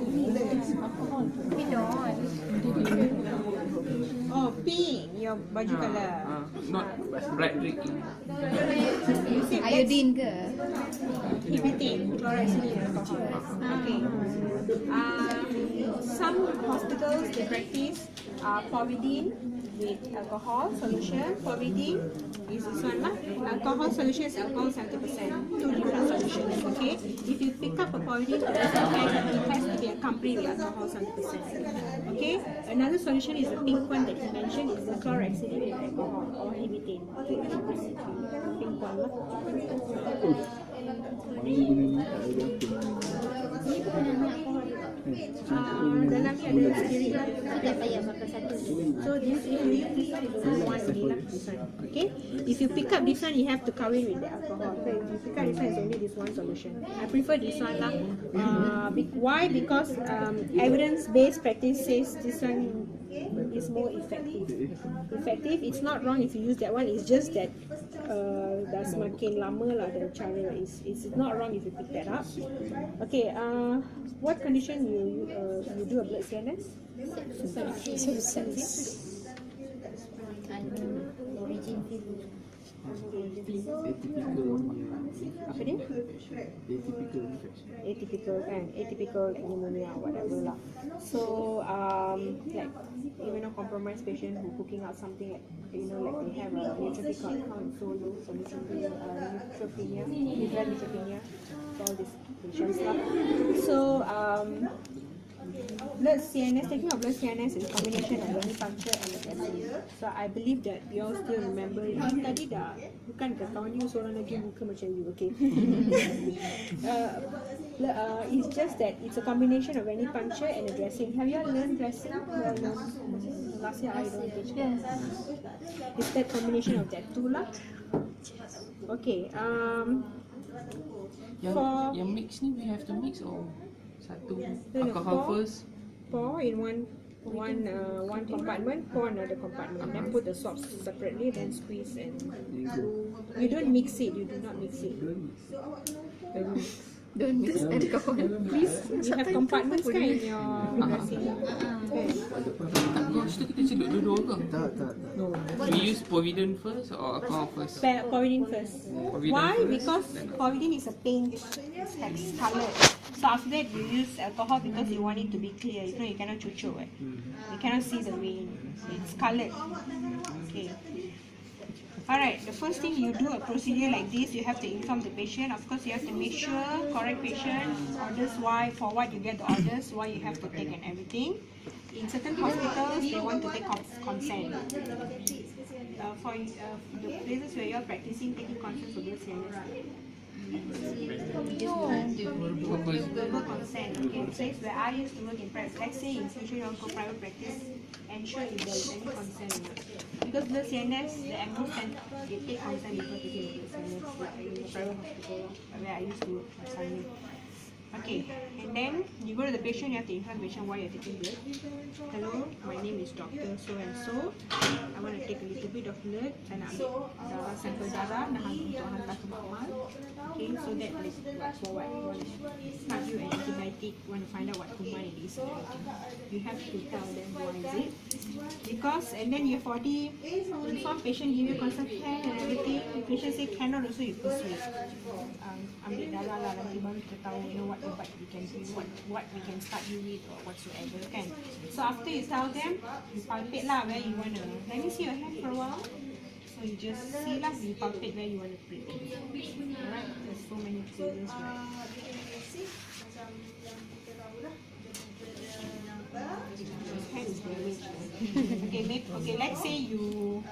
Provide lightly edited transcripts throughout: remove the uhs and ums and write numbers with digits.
We don't. Oh, pink, your baju colour. Not bright drinking. You see, Iodine ke? Hibitine, chlorhexidine alcohol. Okay. Some hospitals they practice povidone with alcohol solution. Povidone is this one lah. Alcohol solution is alcohol 70%. Two different solutions. Okay. If you pick up a povidone, it has to be accompanied with alcohol 70%. Okay. Another solution is the pink one that you mentioned is the chlorhexidine with alcohol or hibitine. Pink one lah. Dalam ni ada spirit lah. Tidak payah makan satu. So this is one only lah. This one. Okay. If you pick up this one, you have to cover it with the alcohol. So if you pick up this one, it's only this one solution. I prefer this one lah. Why? Because evidence-based practice says this one is more effective. It's not wrong if you use that one. It's just that dah semakin lama lah the cara. It's not wrong if you pick that up. Okay. What condition you do a blood C&S? Origin fever. Apa dia? Atypical kan? Atypical pneumonia, whatever lah. So, like immunocompromised patient who cooking out something like, like they have a neutrophil count so low, so neutropenia, liver neutropenia, all these patients lah. So, blood C&S, taking of blood C&S is a combination of venipuncture and dressing. So I believe that you all still remember it. Tadi dah, bukan ke kawan you seorang lagi muka macam you, okay? It's just that it's a combination of venipuncture and a dressing. Have you all learned dressing? Last year I don't teach. Yes. It's that combination of that two lah. Okay. Yang mix ni we have to mix or satu alcohol first? Pour in one compartment, pour another compartment, then put the swabs separately, then squeeze and you don't mix it. You do not mix it. Don't mix alcohol. Please. You have compartments kan in your dressing. Kau situ kita celup dua-dua ke? Tak. No. We use povidone first or alcohol first? Povidone first. Povidone Why? first, Because then povidone is a paint, it has color. So after that you use alcohol because you want it to be clear. You cannot cucuk. You cannot see the vein. It's colored. Okay. Alright, the first thing you do a procedure like this, you have to inform the patient. Of course, you have to make sure, correct patient, orders why, for what you get the orders, why you have to take and everything. In certain hospitals, they want to take consent. For the places where you are practicing, taking consent for blood C&S. Verbal consent. Okay, place where I used to work in practice. Let's say in future you want to go private practice, ensure if there is any consent or not. Because blood C&S, the ambulance center, they take consent before taking the blood C&S, like in the private hospital where I used to work for Sunny. Okay, and then you go to the patient, you have to inform the patient why you're taking blood. Hello, my name is Dr. So and so. I want to take a little bit of blood. Saya nak ambil darah, sampel darah, nak untuk hantar ke bawah. Okay, so that is for what you want to start you an antibiotic, want to find out what kuman it is. You have to tell them why is it. Because, and then you've already informed patient, give you consent and everything. The patient say cannot also, you persuade. Ambil darah lah, nanti baru kita tahu, what ubat we can do, what we can start you with or whatsoever kan. So after you tell them, you palpate lah where you wanna. Let me see your hand for a while. So you just see lah, you palpate where you wanna prick. Alright, there's so many places, right? His hand is damaged. Okay, let's say you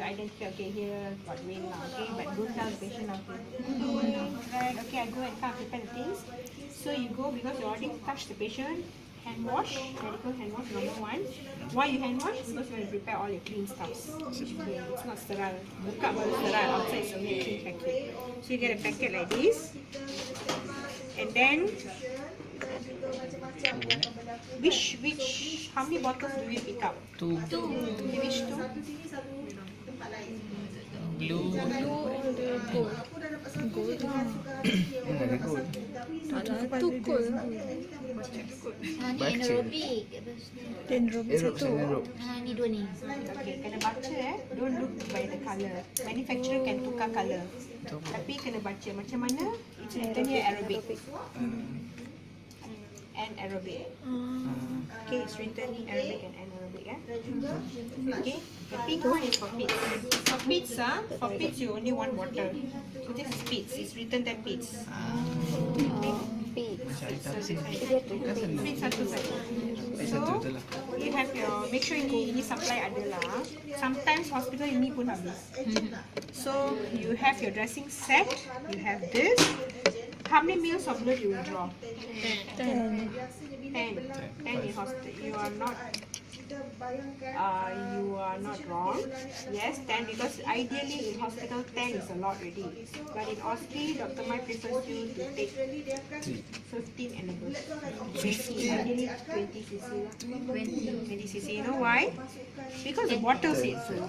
identify, okay, here got vein lah, okay, but don't tell the patient after. Right, okay, I go and come prepare the things. So you go because you already touched the patient. Hand wash, medical hand wash, number one. Why you hand wash? Because you want to prepare all your clean stuffs. Okay, it's not sterile. Buka baru sterile. Outside is only a clean packet. So you get a packet like this, and then how many bottles do you pick up? Two. Okay, which two? Blue. Gold lah. Ada gold. Alah, tukul. Ha, ni Baca. anaerobik. Lepas ni. Aerob sana aerob. Ha, ni dua ni. Okay, kena baca Don't look by the colour. Manufacturer can tukar colour. Tapi kena baca macam mana? It's written here Arabic. And Arabic. Okay, it's written in Arabic and Arabic. Okay, the pink one is for pits. For pits you only want water. So this is pits. It's written there pits. Macam air tasik. Pits satu saja. So you have your make sure ini supply ada lah. Sometimes hospital ini pun habis. So you have your dressing set. You have this. How many mils of blood you will draw? 10 in hospital. You are not wrong. Yes, 10 because ideally in hospital 10 is a lot already. But in Austria, Dr. Mai prefers you to take 15 and above. 20, ideally 20 cc. 20 cc. You know why? Because the bottle says so.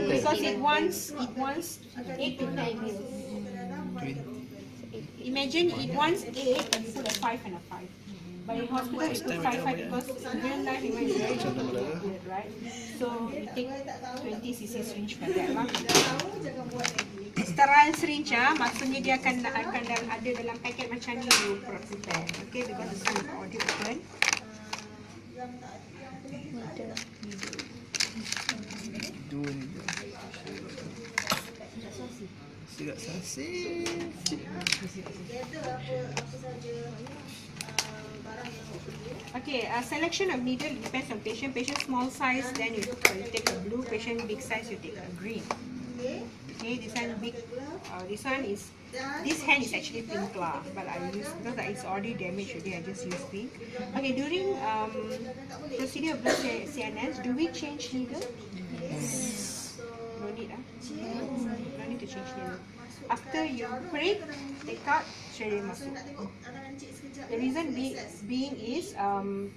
Because it wants 8 to 9 mils. Imagine it wants 8 and you put a 5 and a 5. But in hospital you put 5 because in real life it is very difficult, right? So you take 20 cc syringe for that lah. Sterile syringe maksudnya dia akan ada dalam paket macam ni you prepare. Okay, because it's kind of audio open. Dua ni je. Sirat sasih. Okay, selection of needle depends on patient. Patient small size, then you take a blue. Patient big size, you take a green. Okay, this one big. This hand is actually pink lah, but I use because it's already damaged already. I just use pink. Okay, during procedure of blood C&S, do we change needle? No need no need to change needle. After you prick, take out, straight away masuk. The reason being is to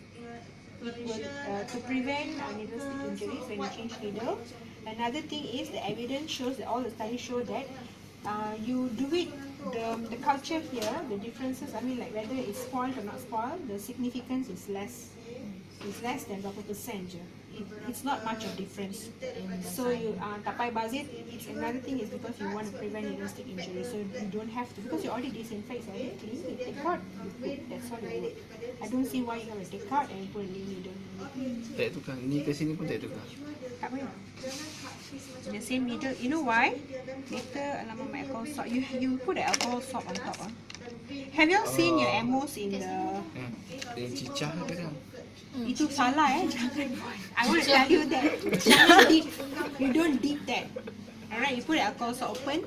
prevent needle stick injuries when you change needle. Another thing is the evidence shows that all the studies show that you do it, the culture here, the differences, I mean like whether it's spoiled or not spoiled, the significance is less. It's less than berapa percent je. It's not much of difference. So you tapai bazit. It's another thing is because you want to prevent needle stick injury. So you don't have to because you already disinfect, you already clean. You take out, you put. That's all you do. I don't see why you have to take out and put a new needle. Tak tukar. Ni ke sini pun tak tukar. Tak payah. The same needle. You know why? Later, alamak, my alcohol swab. You put the alcohol swab on top. Have you all seen your ammos in the? Dia cicah ke kan? Itu salah jangan buat. I want to tell you that jangan dip. You don't dip that. Alright, you put the alcohol swab open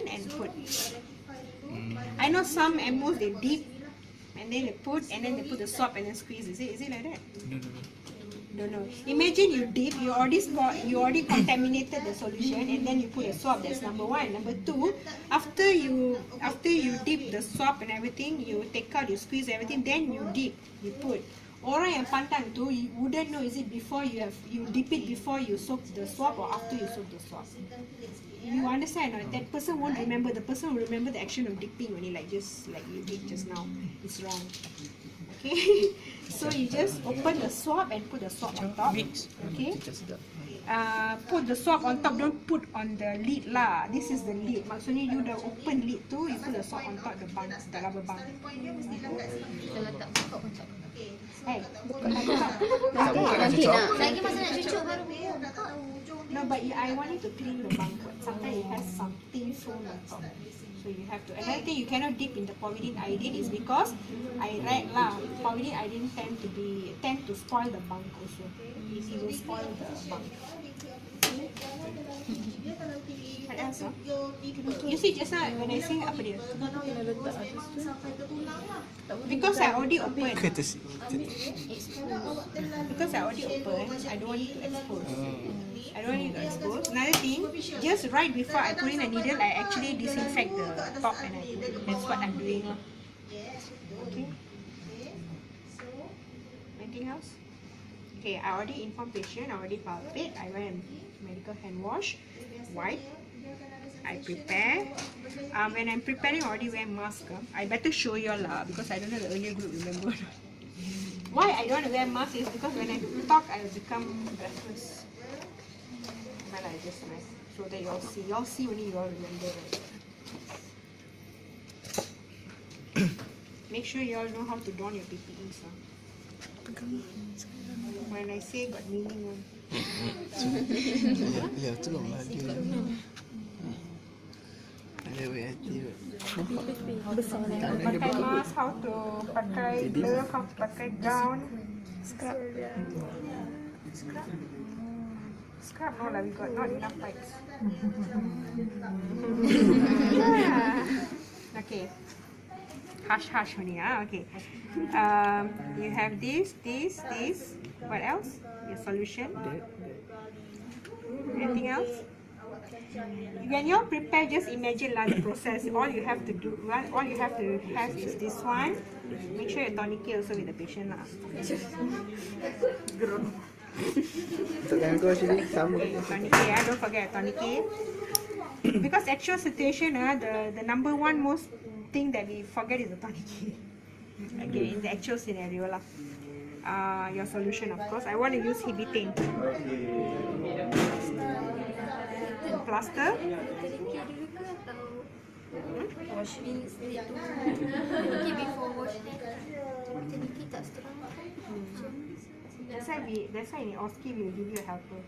and put. I know some ammos they dip and then they put the swab and then squeeze. Is it like that? No. Don't know. Imagine you dip, you already contaminated the solution and then you put a swab. That's number one. Number two, after you dip the swab and everything, you take out, you squeeze everything, then you dip, you put. Orang yang pandang tu, you wouldn't know is it before you dip it before you soak the swab or after you soak the swab. You understand? Or that person won't remember. The person will remember the action of dipping when you just like you did just now. It's wrong. Okay. So you just open the swab and put the swab on top. Okay. Put the swab on top. Don't put on the lid lah. This is the lid. Maksudnya you dah open lid tu, you put the swab on top the bunk, the rubber bunk. Kalau tak buka pun tak. Hey. Nanti nak. Lagi masa nak cucuk baru. No, but I want you to clean the bunk. Sometimes it has something thrown on top. So you have to. Another thing you cannot dip in the povidone iodine is because I read lah. Povidone iodine tend to spoil the bunk also. It will spoil the bunk. What else? You see just now when I say apa dia? Because I already open. Because I already open, I don't want it to expose. Another thing, just right before I put in a needle, I actually disinfect the top and I put it. That's what I'm doing. Okay. Anything else? Okay, I already informed patient, I already palpate, I went medical hand wash, wipe. I prepare. When I'm preparing, I already wear mask. I better show you all because I don't know the earlier group remember. Why I don't want to wear mask is because when I talk, I will become breathless. But I just so that you all see. You all see only you all remember. Right? Make sure you all know how to don your PPEs. When I say got meaning one. Ya, tolonglah dia. Ada hati. Pakai mask, how to pakai glove, how to pakai gown. Scrub. Scrub no lah, we got not enough pipes. Okay. Hush only, okay. You have this. What else? Your solution. Anything else? When you prepare, just imagine the process. All you have to have is this one. Make sure your tourniquet also with the patient lah. Tangan kau actually sama. Tourniquet, don't forget tourniquet. Because actual situation, the number one most thing that we forget is the tourniquet. Okay, in the actual scenario lah. Your solution, of course. I want to use Hibitane. Plaster. Wash means itu. Okay, before wash tourniquet tak strong. That's why in OSCE we will give you a helper.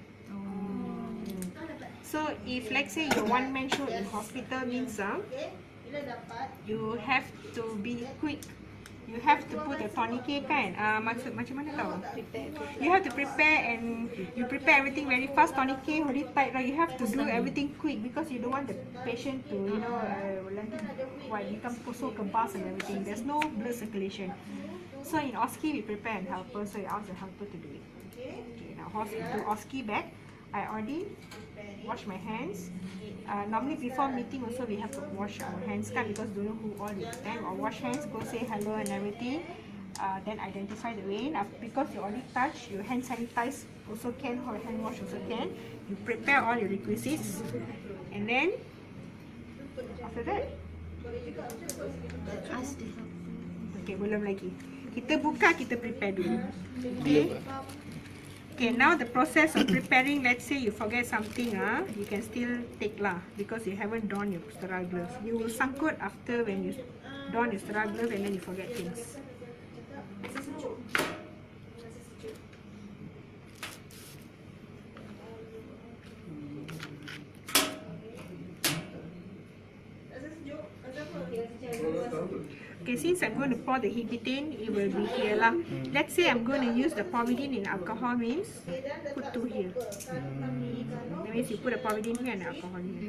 So if let's say your one-man show in hospital means you have to be quick. You have to put a tourniquet kan? Macam mana tau? You have to prepare and you prepare everything very fast. Tourniquet, hold it tight. Right? You have to do everything quick because you don't want the patient to, become so kebas and everything. There's no blood circulation. So in OSCE we prepare and helper. So you ask the helper to do it. Okay, now to OSCE bag, I already wash my hands. Normally before meeting also we have to wash our hands because don't know who all will attend or wash hands, go say hello and everything. Then identify the vein. Because you already touch, you hand sanitize also can or hand wash also can. You prepare all your requisites and then after that okay, belum lagi. Kita buka, kita prepare dulu. Okay. Okay, now the process of preparing, let's say you forget something, you can still take lah because you haven't donned your sterile gloves. You will sangkut after when you don your sterile glove and then you forget things. Okay, since I'm going to pour the Hibitane, it will be here lah. Let's say I'm going to use the povidone in alcohol means put 2 here. That means you put a povidone here and alcohol here.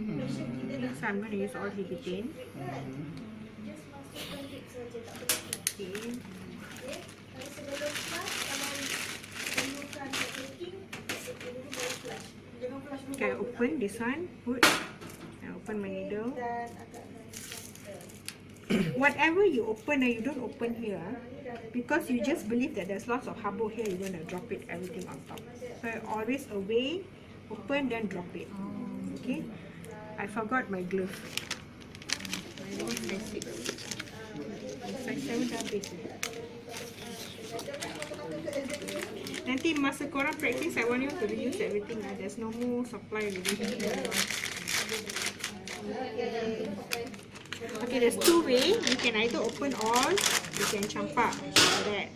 Okay, so I'm going to use all Hibitane. Okay. Okay, open this one. Put. I open my needle. Whatever you open, you don't open here because you just believe that there's lots of habo here. You're going to drop it everything on top. So always away, open, then drop it. Okay. I forgot my glove. Size 7 dah habis. Nanti masa korang practice, I want you to reuse everything. There's no more supply already. Okay, there's 2 ways. You can either open all, you can campak like that.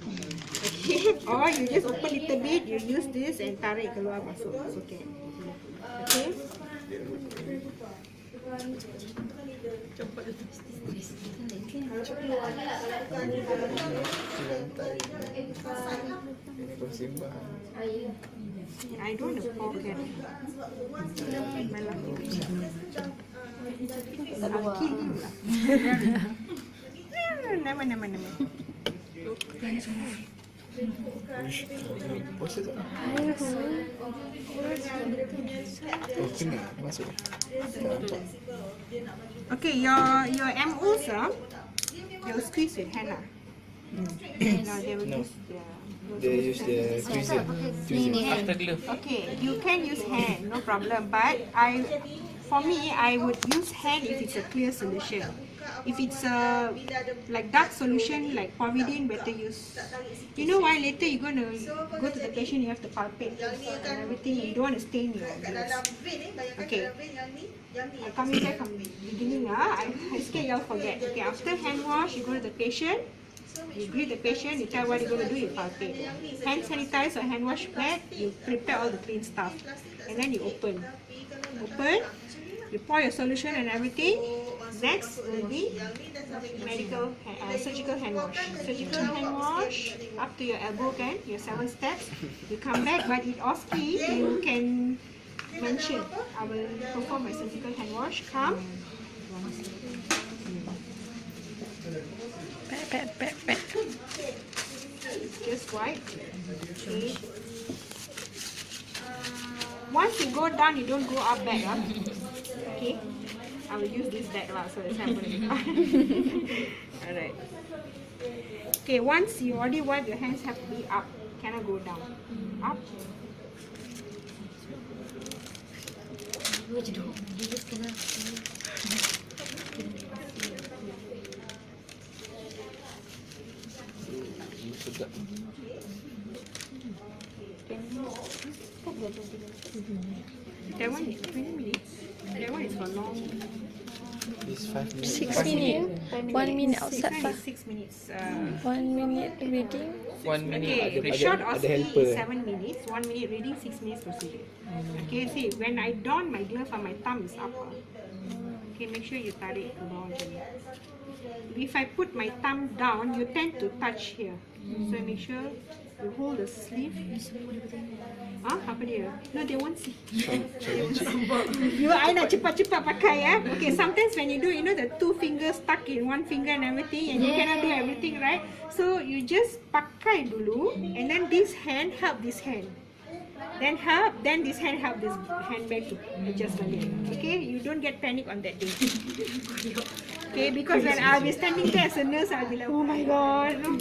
Okay, or you just open little bit, you use this and tarik keluar masuk. It's okay. Okay. I don't want to forget. I'll kill you. Never. Okay, your MOs, they'll squeeze with hand. Now they will use They use the tweezer. After glove. Okay, you can use hand, no problem. But for me, I would use hand if it's a clear solution. If it's a like dark solution like povidone, better use. You know why? Later you're gonna go to the patient, you have to palpate and everything. You don't want to stain your gloves. Okay. Coming back from the beginning, I scared y'all forget. Okay, after hand wash, you go to the patient. You greet the patient, you tell what you're going to do, you palpate. Hand sanitize or hand wash pad, you prepare all the clean stuff. And then you open. Open, you pour your solution and everything. Next will be surgical hand wash. Surgical hand wash, up to your elbow bend, your 7 steps. You come back, but with OSCE, you can mention, I will perform my surgical hand wash. Come. Pat. Just wipe. Okay. Once you go down, you don't go up back. Okay. I will use this bag so that's why I'm going to Alright. Okay, once you already wipe, your hands have to be up. Cannot go down. Up. Sedap. That one is 20 minutes. That one is for long. It's 5 minutes. 6 minutes. 1 minute outside This pa. one is 6 minutes. 1 minute reading. 1 minute. Okay, Ada- short ada OSCE helper. is 7 minutes. 1 minute reading, 6 minutes procedure. Okay, see, when I don my glove, my thumb is up. Okay, make sure you tarik ke bawah macam ni. If I put my thumb down, you tend to touch here. So make sure you hold the sleeve. Apa dia? No, they won't see. I nak cepat-cepat pakai Okay, sometimes when you do, you know the 2 fingers stuck in 1 finger and everything, and you cannot do everything, right? So you just pakai dulu, and then this hand help this hand. Then this hand help this hand back to adjust again. Okay, you don't get panic on that day. Okay, because when I'll be standing there as a nurse, I'll be like, oh my god, no,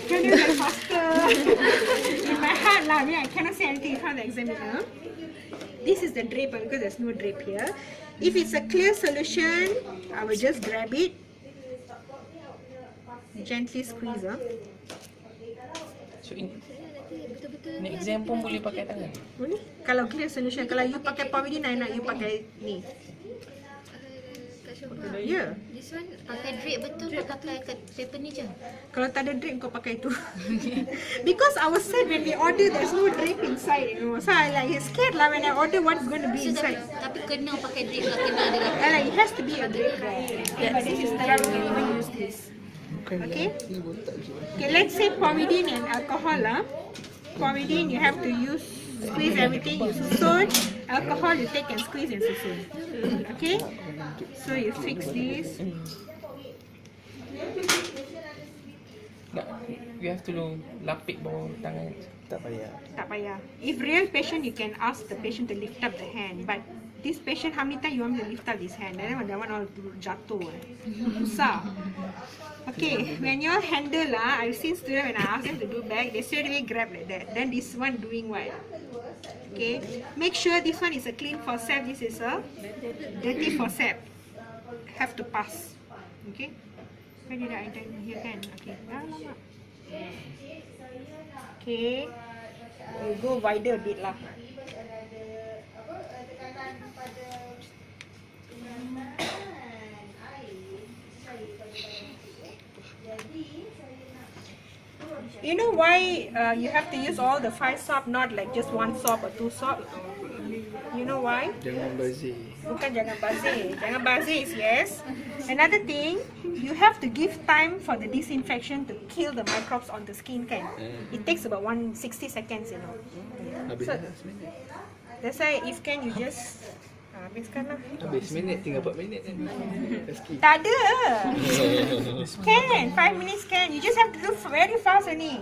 can you get faster? In my heart, I mean, I cannot say anything in front of the examiner. This is the drape because there's no drape here. If it's a clear solution, I will just grab it, gently squeeze. So in exam pun boleh pakai tangan. Boleh? Kalau clear solution, kalau you pakai povidone, I nak you pakai ni. Kak Shoba, Ya. this one pakai drape betul ke pakai paper ni je? Kalau tak ada drape, kau pakai tu. Because I was sad when we order, there's no drape inside, you know. So I like scared lah when I order what's going to be So, inside. tapi kena pakai drape lah, kena ada lah. Like, it has to be a drape, right? Yeah, but this is time we can even use this. Okay? Okay, let's say povidone and alcohol Povidone, you have to use, squeeze everything, you susun. Alcohol, you take and squeeze and susun. Okay? So you fix this. You have to lapik bawah tangan. Tak payah. Tak payah. If real patient, you can ask the patient to lift up the hand. But this patient, how many times you want me to lift up his hand? That one all jatuh. Susah. Okay, when you handle I've seen students when I ask them to do back, they straight away grab like that. Then this one doing what? Okay, make sure this one is a clean forceps, this is a dirty forceps. Have to pass. Okay. Where did I enter? Here can. Okay. Okay. You go wider a bit lah. You know why you have to use all the 5 swab, not like just 1 swab or 2 swab? You know why? Jangan bazir. Bukan jangan bazir. Jangan bazir is yes. Another thing, you have to give time for the disinfection to kill the microbes on the skin kan. It takes about 160 seconds, you know. Habis So, dah seminit. That's why if can you just habiskan lah. Habis seminit, tinggal 4 minit kan. Rezeki. Tak ada. Can, 5 minutes can. You just have to do very fast only.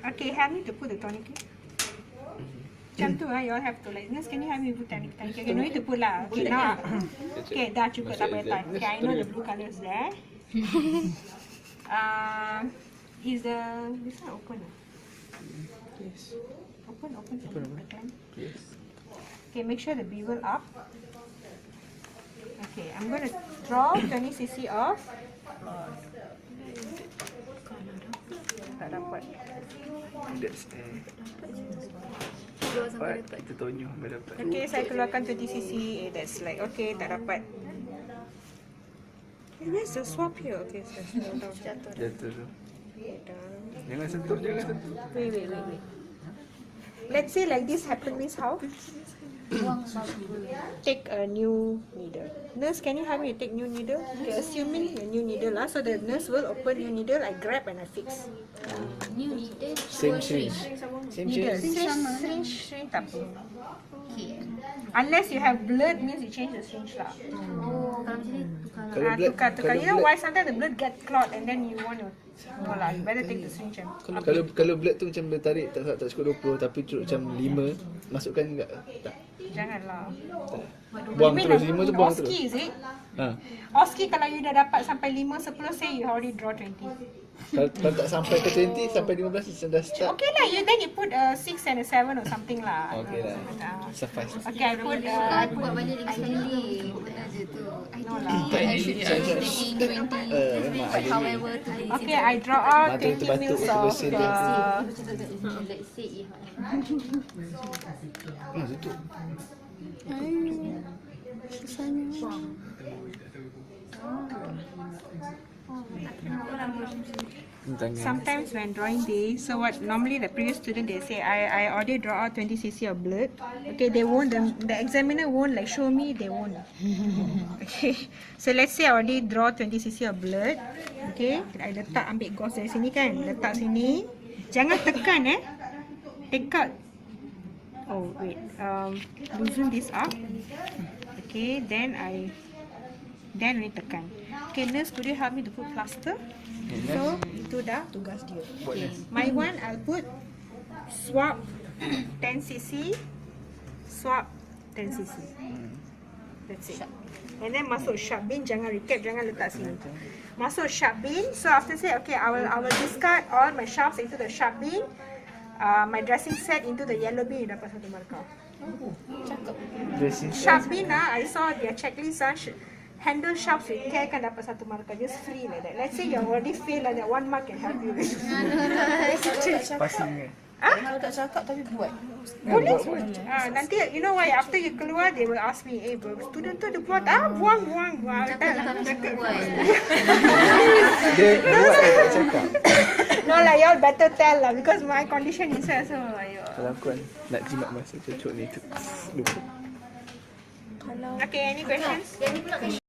Okay, help me to put the tonic. Macam tu you all have to like, nurse, can you help me put tonic? Okay, no need to put lah. Okay, now. Okay, dah cukup, tak payah time. Okay, I know the blue colour is there. Is this one open? Yes. Open. Open. Again. Yes. Okay, make sure the bevel up. Okay, I'm going to draw 20 cc of tak dapat. That's dapat. Kita tonyo sampai dapat. Okay, saya keluarkan 20 cc. That's like, okay, tak dapat. Where's the swap here? Okay, saya slow down. Jatuh tu. Jangan sentuh, jangan sentuh. Wait. Let's say like this happen means how? Take a new needle. Nurse, can you help me to take new needle? Okay, assuming a new needle lah. So the nurse will open new needle. I grab and I fix. New needle. Same syringe. Same Needle. syringe. Syringe tak apa. Okay. Unless you have blood means you change the syringe lah. Oh, kalau macam ni tukar lah. Kalau blood, Tukar. kalau You know blood- why sometimes the blood get clot and then you want to no lah. You better take the syringe and Kalau blood tu macam boleh tarik tak cukup 20 tapi cukup macam 5 masukkan enggak? Tak. janganlah. Buang You mean terus like 5 tu buang terus. Oski is it? Ha. Oski kalau you dah dapat sampai 5, 10 say you already draw 20. Kalau tak sampai ke 20 sampai 15 macam dah start. Okay lah, then you put a 6 and a 7 or something lah. Okay lah. Suffice. Okay, I put I buat balik lagi sekali. Benda je tu. I should taking 20. Memang But ada however to be Okay, I draw out Batuk 20 tu batuk, mils tu of bersih dia. let's say if Tutup. sometimes when drawing day, so what normally the previous student they say I already draw out 20 cc of blood. Okay, they won't, the examiner won't like show me, they won't. Okay, so let's say I already draw 20 cc of blood. Okay, I letak ambil gauze dari sini kan, letak sini. Jangan tekan take out. Oh wait, loosen this up. Okay, then I tekan. Okay, nurse, could you help me to put plaster? So, itu dah tugas dia. My one, I'll put swab 10cc, swab 10cc. That's it. And then masuk sharp bin, jangan recap, jangan letak sini. Masuk sharp bin, so after say, okay, I will discard all my sharps into the sharp bin. My dressing set into the yellow bin, you dapat satu markah. Sharp bin I saw their checklist handle sharps with care kan dapat satu markah, just free like that. Let's say you already fail like that, 1 mark can help you. Passing. Kalau tak cakap tapi buat. Boleh. Nanti you know why after you keluar they will ask me, bro, student tu dia buat buang. cakap buat. Dia buat tak cakap. No lah, y'all better tell lah because my condition is so ayo. Kalau aku nak jimat masa cucuk ni tu. Lupa. Okay, any questions? Jadi pula